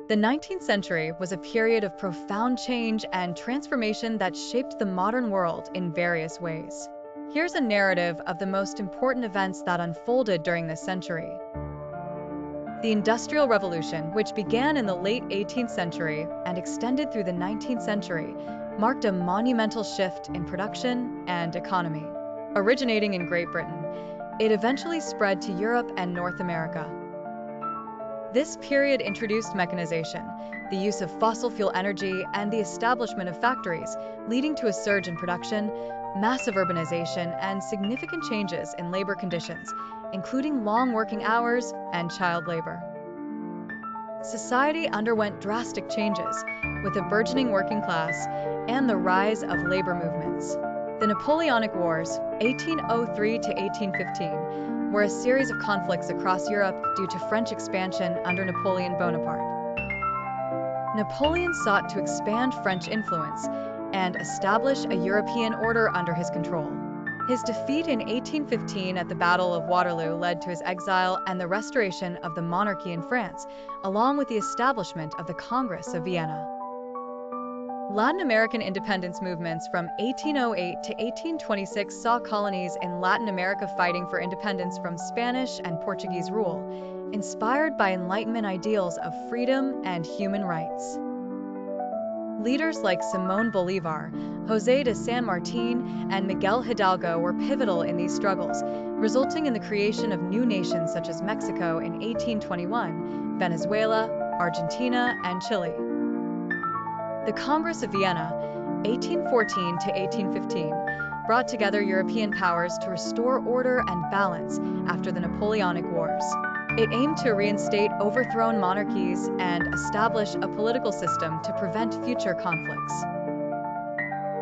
The 19th century was a period of profound change and transformation that shaped the modern world in various ways. Here's a narrative of the most important events that unfolded during this century. The Industrial Revolution, which began in the late 18th century and extended through the 19th century, marked a monumental shift in production and economy. Originating in Great Britain, it eventually spread to Europe and North America. This period introduced mechanization, the use of fossil fuel energy, and the establishment of factories, leading to a surge in production, massive urbanization, and significant changes in labor conditions, including long working hours and child labor. Society underwent drastic changes, with a burgeoning working class and the rise of labor movements. The Napoleonic Wars, 1803 to 1815, were a series of conflicts across Europe due to French expansion under Napoleon Bonaparte. Napoleon sought to expand French influence and establish a European order under his control. His defeat in 1815 at the Battle of Waterloo led to his exile and the restoration of the monarchy in France, along with the establishment of the Congress of Vienna. Latin American independence movements from 1808 to 1826 saw colonies in Latin America fighting for independence from Spanish and Portuguese rule, inspired by Enlightenment ideals of freedom and human rights. Leaders like Simón Bolívar, José de San Martín, and Miguel Hidalgo were pivotal in these struggles, resulting in the creation of new nations such as Mexico in 1821, Venezuela, Argentina, and Chile. The Congress of Vienna, 1814 to 1815, brought together European powers to restore order and balance after the Napoleonic Wars. It aimed to reinstate overthrown monarchies and establish a political system to prevent future conflicts.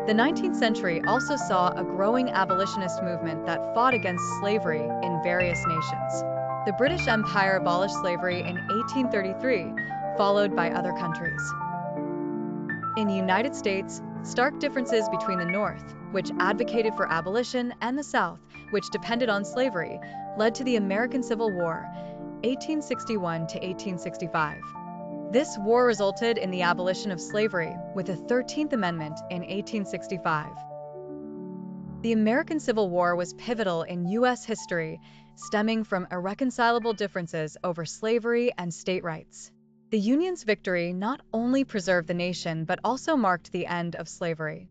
The 19th century also saw a growing abolitionist movement that fought against slavery in various nations. The British Empire abolished slavery in 1833, followed by other countries. In the United States, stark differences between the North, which advocated for abolition, and the South, which depended on slavery, led to the American Civil War, 1861 to 1865. This war resulted in the abolition of slavery with the 13th Amendment in 1865. The American Civil War was pivotal in U.S. history, stemming from irreconcilable differences over slavery and state rights. The Union's victory not only preserved the nation but also marked the end of slavery.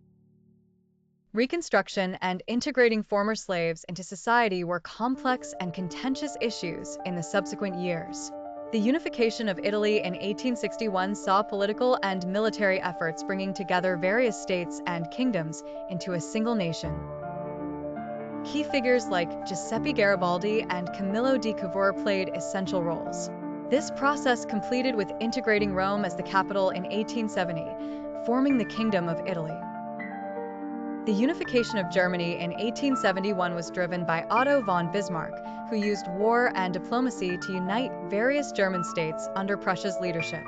Reconstruction and integrating former slaves into society were complex and contentious issues in the subsequent years. The unification of Italy in 1861 saw political and military efforts bringing together various states and kingdoms into a single nation. Key figures like Giuseppe Garibaldi and Camillo di Cavour played essential roles. This process completed with integrating Rome as the capital in 1870, forming the Kingdom of Italy. The unification of Germany in 1871 was driven by Otto von Bismarck, who used war and diplomacy to unite various German states under Prussia's leadership.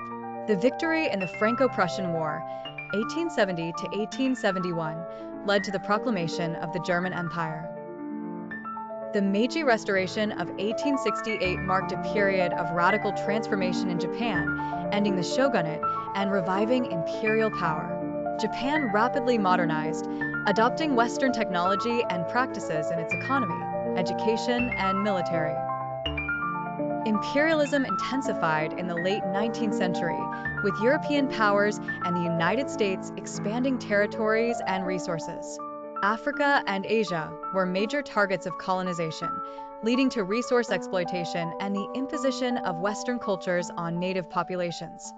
The victory in the Franco-Prussian War, 1870 to 1871, led to the proclamation of the German Empire. The Meiji Restoration of 1868 marked a period of radical transformation in Japan, ending the shogunate and reviving imperial power. Japan rapidly modernized, adopting Western technology and practices in its economy, education, and military. Imperialism intensified in the late 19th century, with European powers and the United States expanding territories and resources. Africa and Asia were major targets of colonization, leading to resource exploitation and the imposition of Western cultures on native populations.